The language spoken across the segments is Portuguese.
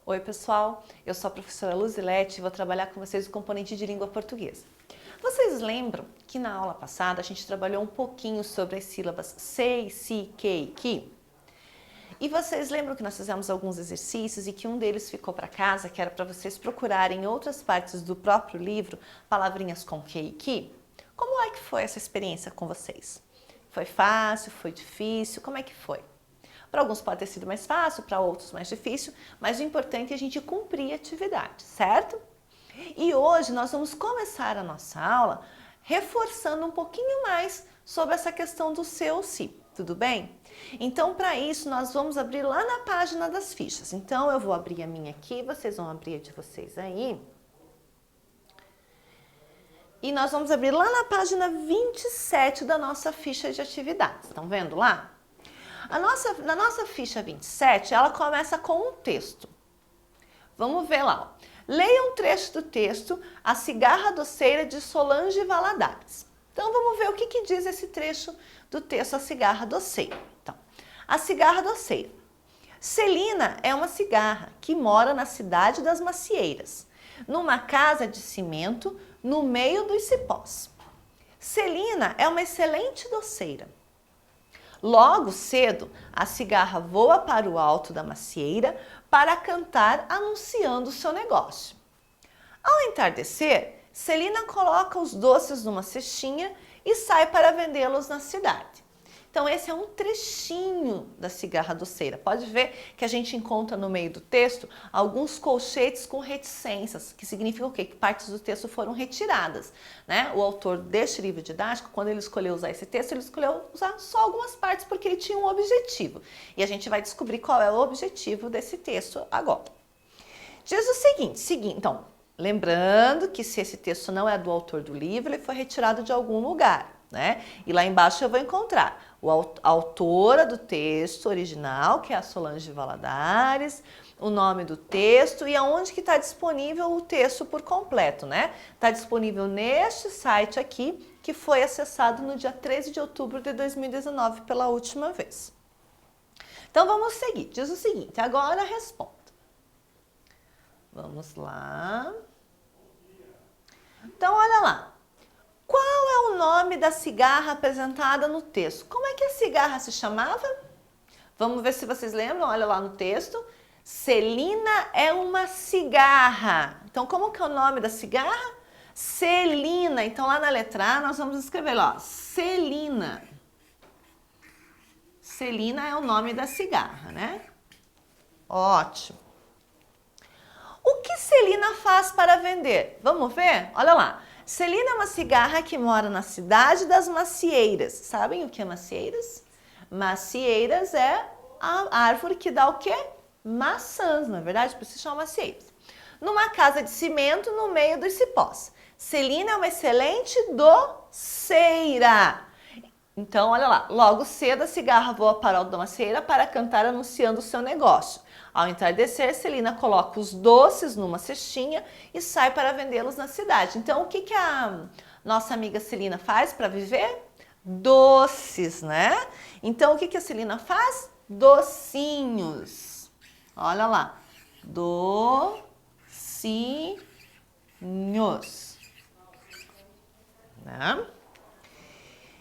Oi pessoal, eu sou a professora Luzilete e vou trabalhar com vocês o componente de língua portuguesa. Vocês lembram que na aula passada a gente trabalhou um pouquinho sobre as sílabas sei, si, que e que? E vocês lembram que nós fizemos alguns exercícios e que um deles ficou para casa, que era para vocês procurarem em outras partes do próprio livro palavrinhas com que e que? Como é que foi essa experiência com vocês? Foi fácil? Foi difícil? Como é que foi? Para alguns pode ter sido mais fácil, para outros mais difícil, mas o importante é a gente cumprir a atividade, certo? E hoje nós vamos começar a nossa aula reforçando um pouquinho mais sobre essa questão do seu si, tudo bem? Então, para isso, nós vamos abrir lá na página das fichas. Então, eu vou abrir a minha aqui, vocês vão abrir a de vocês aí. E nós vamos abrir lá na página 27 da nossa ficha de atividades. Estão vendo lá? Na nossa ficha 27, ela começa com um texto. Vamos ver lá. Ó. Leia um trecho do texto A Cigarra Doceira de Solange Valadares. Então vamos ver o que diz esse trecho do texto A Cigarra Doceira. Então, A Cigarra Doceira. Celina é uma cigarra que mora na cidade das Macieiras, numa casa de cimento no meio dos cipós. Celina é uma excelente doceira. Logo cedo, a cigarra voa para o alto da macieira para cantar anunciando seu negócio. Ao entardecer, Celina coloca os doces numa cestinha e sai para vendê-los na cidade. Então esse é um trechinho da cigarra doceira. Pode ver que a gente encontra no meio do texto alguns colchetes com reticências, que significa o quê? Que partes do texto foram retiradas, né? O autor deste livro didático, quando ele escolheu usar esse texto, ele escolheu usar só algumas partes porque ele tinha um objetivo. E a gente vai descobrir qual é o objetivo desse texto agora. Diz o seguinte, então, lembrando que se esse texto não é do autor do livro, ele foi retirado de algum lugar, né? E lá embaixo eu vou encontrar a autora do texto original, que é a Solange Valadares, o nome do texto e aonde que está disponível o texto por completo, né? Está disponível neste site aqui, que foi acessado no dia 13 de outubro de 2019 pela última vez. Então vamos seguir. Diz o seguinte, agora responda. Vamos lá. Então olha lá. Qual é o nome da cigarra apresentada no texto? Como é que a cigarra se chamava? Vamos ver se vocês lembram, olha lá no texto. Celina é uma cigarra. Então, como que é o nome da cigarra? Celina. Então, lá na letra A, nós vamos escrever lá, Celina. Celina é o nome da cigarra, né? Ótimo. O que Celina faz para vender? Vamos ver? Olha lá. Celina é uma cigarra que mora na cidade das Macieiras. Sabem o que é Macieiras? Macieiras é a árvore que dá o quê? Maçãs, não é verdade? Por isso se chama Macieiras. Numa casa de cimento no meio dos cipós. Celina é uma excelente doceira. Então, olha lá. Logo cedo, a cigarra voa para o alto da macieira para cantar anunciando o seu negócio. Ao entardecer, Celina coloca os doces numa cestinha e sai para vendê-los na cidade. Então, o que a nossa amiga Celina faz para viver? Doces, né? Então, o que a Celina faz? Docinhos. Olha lá. Docinhos. Né?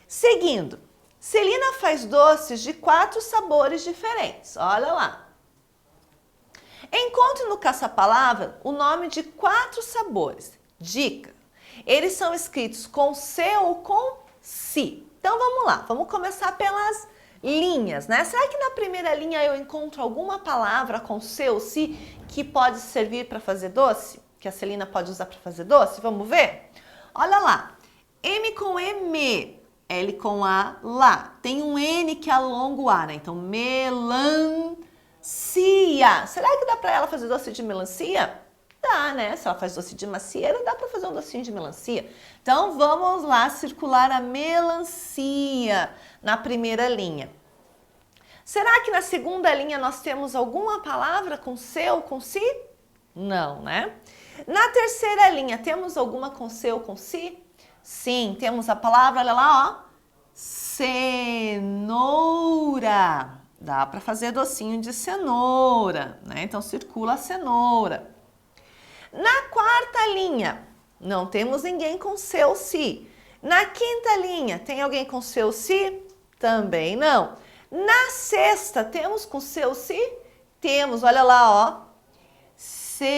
Seguindo. Celina faz doces de 4 sabores diferentes. Olha lá. Encontre no caça-palavra o nome de 4 sabores. Dica: eles são escritos com C ou com si. Então vamos lá, vamos começar pelas linhas, né? Será que na primeira linha eu encontro alguma palavra com C ou si que pode servir para fazer doce? Que a Celina pode usar para fazer doce? Vamos ver? Olha lá, M com M, L com A, lá. Tem um N que alonga o A, né? Então, melancia. Será que dá para ela fazer doce de melancia? Dá, né? Se ela faz doce de macieira, dá para fazer um docinho de melancia. Então, vamos lá circular a melancia na primeira linha. Será que na segunda linha nós temos alguma palavra com C ou com si? Não, né? Na terceira linha, temos alguma com C ou com si? Sim, temos a palavra, olha lá, ó, cenoura. Dá para fazer docinho de cenoura, né? Então circula a cenoura. Na quarta linha, não temos ninguém com seu si. Na quinta linha, tem alguém com seu si? Também não. Na sexta, temos com seu si? Temos, olha lá, ó. Cereja.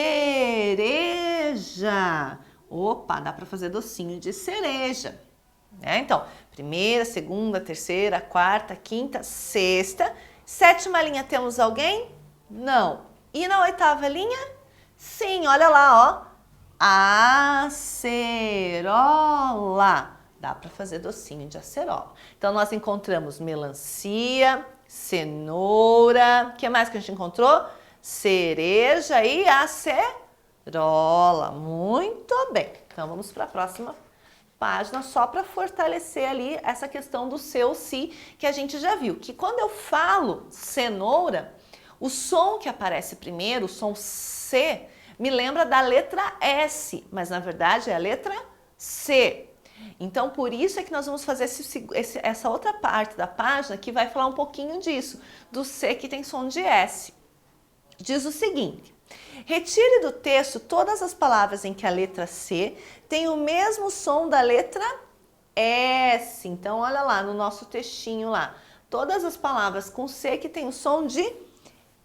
Opa, dá para fazer docinho de cereja. Né? Então, primeira, segunda, terceira, quarta, quinta, sexta. Sétima linha, temos alguém? Não. E na oitava linha? Sim, olha lá, ó. Acerola. Dá para fazer docinho de acerola. Então, nós encontramos melancia, cenoura. O que mais que a gente encontrou? Cereja e acerola. Muito bem. Então, vamos para a próxima página só para fortalecer ali essa questão do seu si, que a gente já viu. Que quando eu falo cenoura, o som que aparece primeiro, o som C, me lembra da letra S, mas na verdade é a letra C. Então, por isso é que nós vamos fazer essa outra parte da página que vai falar um pouquinho disso, do C que tem som de S. Diz o seguinte: retire do texto todas as palavras em que a letra C tem o mesmo som da letra S. Então, olha lá no nosso textinho lá, todas as palavras com C que tem o som de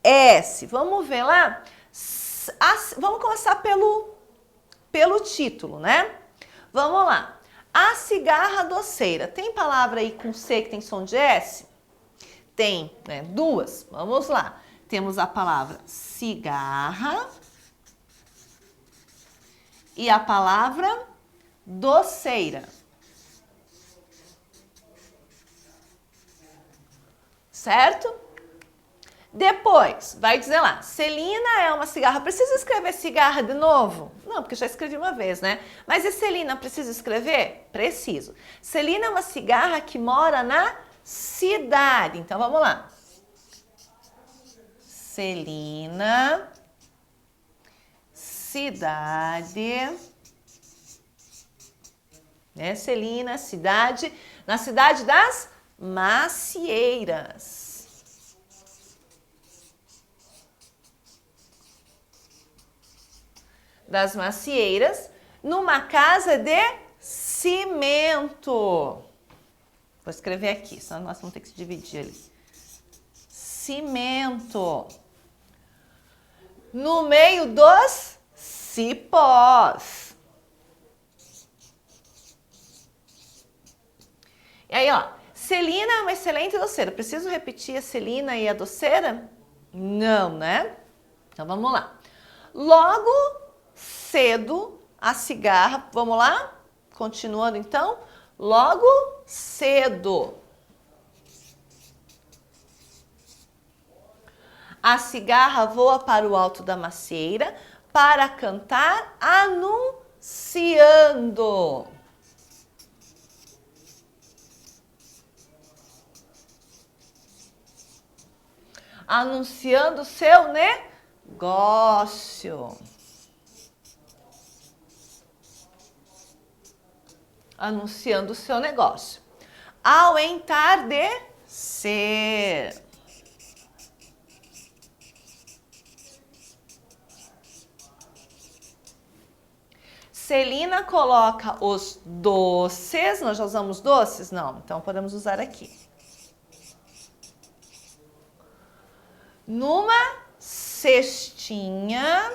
S. Vamos ver lá? Vamos começar pelo título, né? Vamos lá. A cigarra doceira. Tem palavra aí com C que tem som de S? Tem, né? Duas. Vamos lá. Temos a palavra cigarra e a palavra doceira. Certo? Depois, vai dizer lá, Celina é uma cigarra. Precisa escrever cigarra de novo? Não, porque já escrevi uma vez, né? Mas e Celina, precisa escrever? Preciso. Celina é uma cigarra que mora na cidade. Então, vamos lá. Celina, cidade. Né? Celina, cidade. Na cidade das Macieiras. Das Macieiras, numa casa de cimento. Vou escrever aqui, senão nós vamos ter que se dividir ali. Cimento. No meio dos cipós. E aí, ó, Celina é uma excelente doceira. Preciso repetir a Celina e a doceira? Não, né? Então, vamos lá. Logo cedo, a cigarra, vamos lá? Continuando então, logo cedo. A cigarra voa para o alto da macieira para cantar anunciando. Anunciando seu negócio. Anunciando o seu negócio. Ao entardecer. Celina coloca os doces. Nós já usamos doces? Não, então podemos usar aqui. Numa cestinha.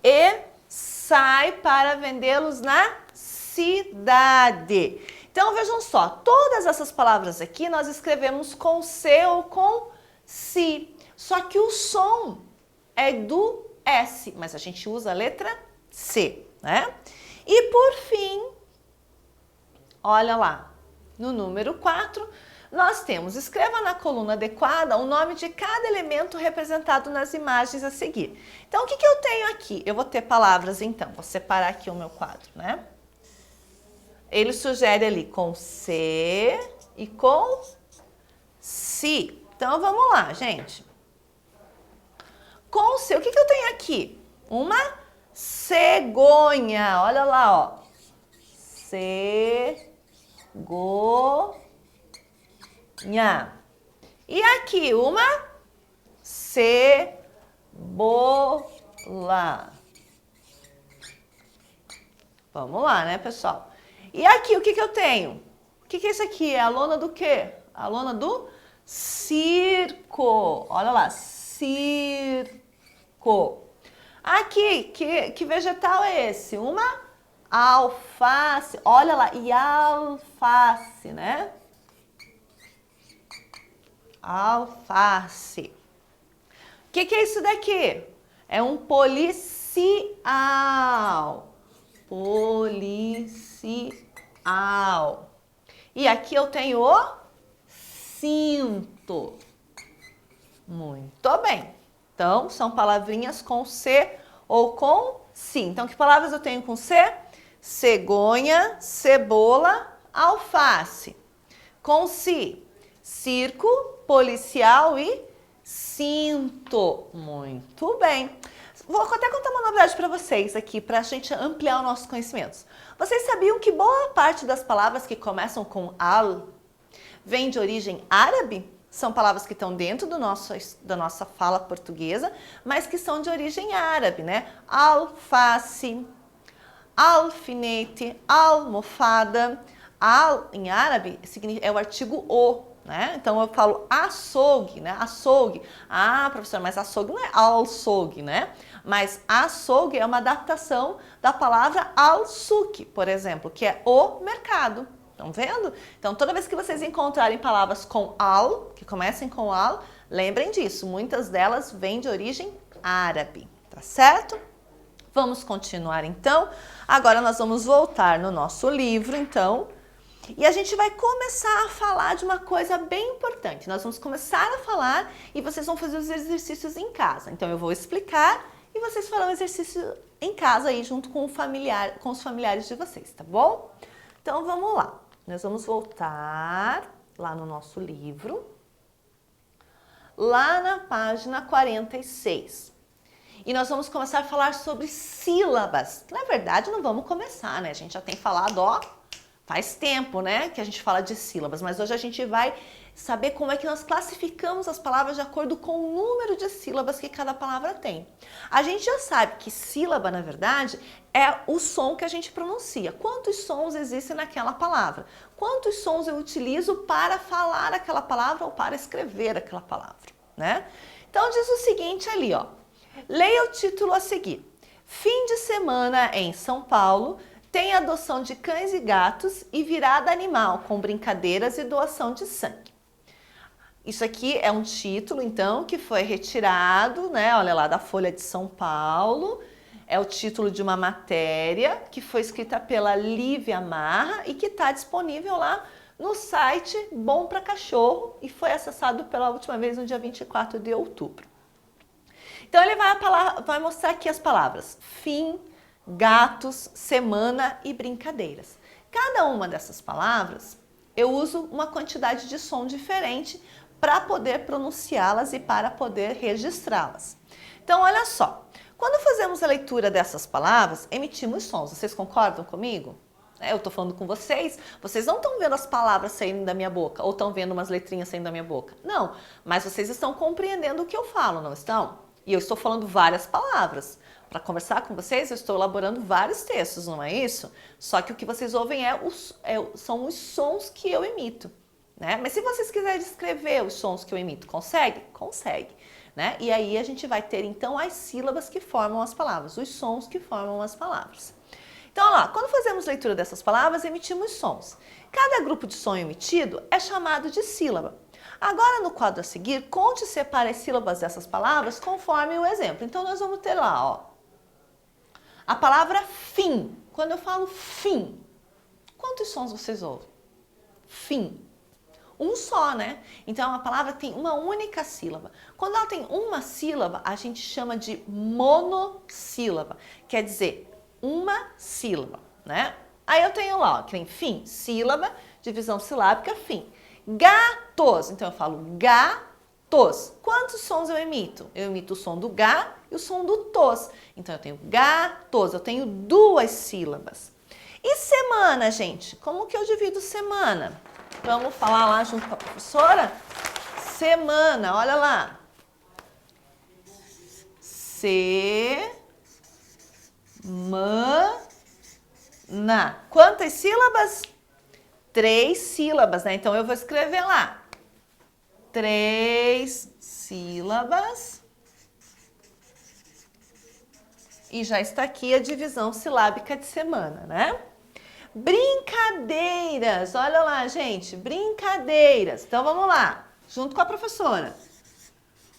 E sai para vendê-los na cidade. Então, vejam só, todas essas palavras aqui nós escrevemos com C ou com si. Só que o som é do S, mas a gente usa a letra C, né? E por fim, olha lá, no número 4, nós temos, escreva na coluna adequada o nome de cada elemento representado nas imagens a seguir. Então, o que eu tenho aqui? Eu vou ter palavras, então, vou separar aqui o meu quadro, né? Ele sugere ali com C e com si. Então, vamos lá, gente. Com C, o que eu tenho aqui? Uma cegonha, olha lá, ó. Cegonha. E aqui uma cebola. Vamos lá, né, pessoal? E aqui, o que eu tenho? O que é isso aqui? É a lona do quê? A lona do circo. Olha lá, circo. Aqui, que vegetal é esse? Uma alface. Olha lá, e alface, né? Alface. O que é isso daqui? É um policial. Policial. E aqui eu tenho o cinto. Muito bem. Então, são palavrinhas com C ou com si. Então, que palavras eu tenho com C? Cegonha, cebola, alface. Com si, circo, policial e cinto. Muito bem. Vou até contar uma novidade para vocês aqui, para a gente ampliar os nossos conhecimentos. Vocês sabiam que boa parte das palavras que começam com al vem de origem árabe? São palavras que estão dentro da nossa fala portuguesa, mas que são de origem árabe, né? Alface, alfinete, almofada. Al, em árabe, é o artigo o, né? Então eu falo açougue, né? Açougue. Ah, professora, mas açougue não é açougue, né? Mas açougue é uma adaptação da palavra al-suq, por exemplo, que é o mercado. Estão vendo? Então, toda vez que vocês encontrarem palavras com al, que comecem com al, lembrem disso. Muitas delas vêm de origem árabe, tá certo? Vamos continuar, então. Agora nós vamos voltar no nosso livro, então. E a gente vai começar a falar de uma coisa bem importante. Nós vamos começar a falar e vocês vão fazer os exercícios em casa. Então, eu vou explicar e vocês farão o exercício em casa aí, junto com os familiares de vocês, tá bom? Então, vamos lá. Nós vamos voltar lá no nosso livro, lá na página 46. E nós vamos começar a falar sobre sílabas. Na verdade, não vamos começar, né? A gente já tem falado, ó, faz tempo, né, que a gente fala de sílabas. Mas hoje a gente vai saber como é que nós classificamos as palavras de acordo com o número de sílabas que cada palavra tem. A gente já sabe que sílaba, na verdade, é o som que a gente pronuncia. Quantos sons existem naquela palavra? Quantos sons eu utilizo para falar aquela palavra ou para escrever aquela palavra, né? Então diz o seguinte ali, ó. Leia o título a seguir. Fim de semana em São Paulo tem adoção de cães e gatos e virada animal com brincadeiras e doação de sangue. Isso aqui é um título, então, que foi retirado, né? Olha lá, da Folha de São Paulo. É o título de uma matéria que foi escrita pela Lívia Marra e que está disponível lá no site Bom Pra Cachorro e foi acessado pela última vez no dia 24 de outubro. Então, ele vai mostrar aqui as palavras fim, gatos, semana e brincadeiras. Cada uma dessas palavras, eu uso uma quantidade de som diferente para poder pronunciá-las e para poder registrá-las. Então, olha só. Quando fazemos a leitura dessas palavras, emitimos sons. Vocês concordam comigo? Eu estou falando com vocês, vocês não estão vendo as palavras saindo da minha boca ou estão vendo umas letrinhas saindo da minha boca. Não, mas vocês estão compreendendo o que eu falo, não estão? E eu estou falando várias palavras. Para conversar com vocês, eu estou elaborando vários textos, não é isso? Só que o que vocês ouvem são os sons que eu emito, né? Mas se vocês quiserem escrever os sons que eu emito, consegue? Consegue, né? E aí a gente vai ter, então, as sílabas que formam as palavras, os sons que formam as palavras. Então, olha lá, quando fazemos leitura dessas palavras, emitimos sons. Cada grupo de som emitido é chamado de sílaba. Agora, no quadro a seguir, conte e separe as sílabas dessas palavras conforme o exemplo. Então, nós vamos ter lá, ó, a palavra fim. Quando eu falo fim, quantos sons vocês ouvem? Fim. Um só, né? Então, a palavra tem uma única sílaba. Quando ela tem uma sílaba, a gente chama de monossílaba. Quer dizer, uma sílaba, né? Aí eu tenho lá, ó, que tem fim, sílaba, divisão silábica, fim. Gatos. Então, eu falo gatos. Quantos sons eu emito? Eu emito o som do gá e o som do tos. Então, eu tenho gatos, eu tenho duas sílabas. E semana, gente? Como que eu divido semana? Vamos falar lá junto com a professora? Semana, olha lá. Semana. Quantas sílabas? 3 sílabas, né? Então eu vou escrever lá. 3 sílabas. E já está aqui a divisão silábica de semana, né? Brincadeiras, olha lá, gente, brincadeiras. Então vamos lá, junto com a professora.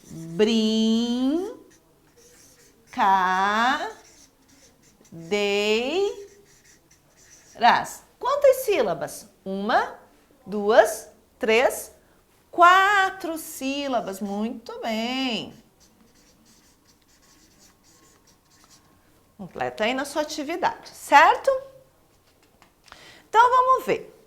Brincadeiras. Quantas sílabas? 1, 2, 3, 4 sílabas. Muito bem. Completa aí na sua atividade, certo? Então, vamos ver.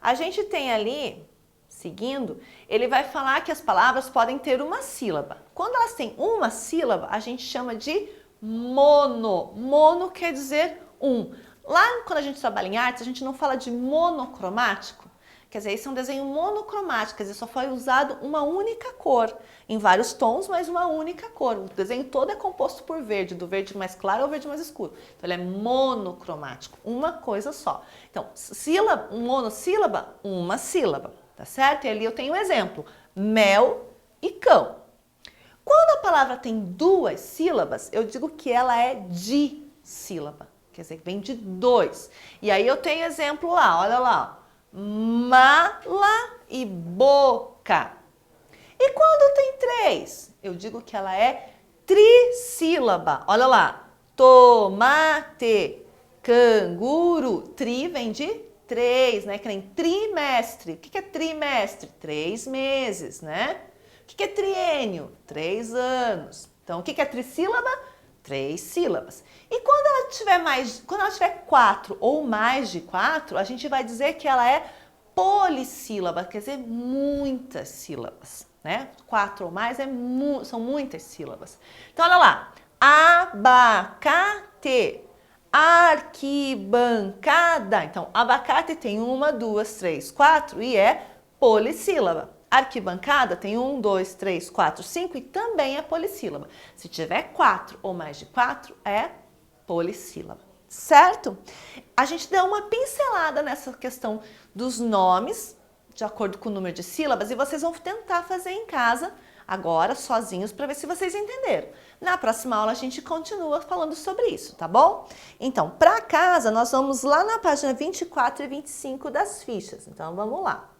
A gente tem ali, seguindo, ele vai falar que as palavras podem ter uma sílaba. Quando elas têm uma sílaba, a gente chama de mono. Mono quer dizer um. Lá, quando a gente trabalha em artes, a gente não fala de monocromático. Quer dizer, esse é um desenho monocromático, quer dizer, só foi usado uma única cor, em vários tons, mas uma única cor. O desenho todo é composto por verde, do verde mais claro ao verde mais escuro. Então, ele é monocromático, uma coisa só. Então, sílaba, monossílaba, uma sílaba, tá certo? E ali eu tenho um exemplo, mel e cão. Quando a palavra tem 2 sílabas, eu digo que ela é dissílaba, quer dizer, vem de 2. E aí eu tenho exemplo lá, olha lá, ó. Mala e boca. E quando tem 3? Eu digo que ela é trissílaba. Olha lá. Tomate, canguru. Tri vem de 3, né? Que nem trimestre. O que é trimestre? 3 meses, né? O que é triênio? 3 anos. Então, o que é trissílaba? 3 sílabas. E quando ela tiver 4 ou mais de 4, a gente vai dizer que ela é polissílaba, quer dizer, muitas sílabas, né? 4 ou mais são muitas sílabas. Então, olha lá. Abacate, arquibancada. Então, abacate tem 1, 2, 3, 4 e é polissílaba. Arquibancada tem 1, 2, 3, 4, 5 e também é polissílaba. Se tiver 4 ou mais de 4, é polissílaba, certo? A gente deu uma pincelada nessa questão dos nomes, de acordo com o número de sílabas, e vocês vão tentar fazer em casa, agora, sozinhos, para ver se vocês entenderam. Na próxima aula a gente continua falando sobre isso, tá bom? Então, para casa, nós vamos lá na página 24 e 25 das fichas. Então, vamos lá.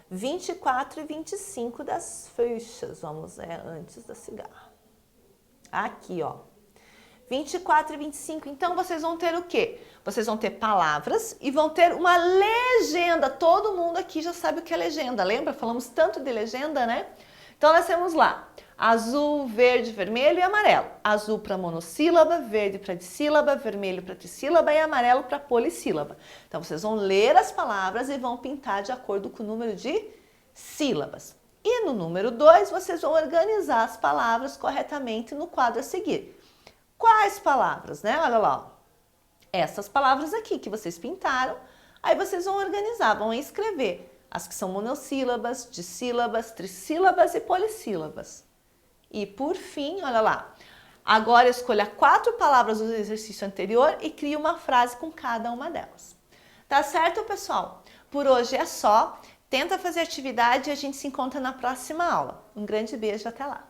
24 e 25 das fichas. Vamos antes da cigarra. Aqui, ó. 24 e 25. Então, vocês vão ter o quê? Vocês vão ter palavras e vão ter uma legenda. Todo mundo aqui já sabe o que é legenda. Lembra? Falamos tanto de legenda, né? Então, nós temos lá azul, verde, vermelho e amarelo. Azul para monossílaba, verde para dissílaba, vermelho para trissílaba e amarelo para polissílaba. Então, vocês vão ler as palavras e vão pintar de acordo com o número de sílabas. E no número 2, vocês vão organizar as palavras corretamente no quadro a seguir. Quais palavras, né? Olha lá, ó. Essas palavras aqui que vocês pintaram, aí vocês vão organizar, vão escrever as que são monossílabas, dissílabas, trissílabas e polissílabas. E por fim, olha lá, agora escolha 4 palavras do exercício anterior e crie uma frase com cada uma delas. Tá certo, pessoal? Por hoje é só. Tenta fazer atividade e a gente se encontra na próxima aula. Um grande beijo, até lá!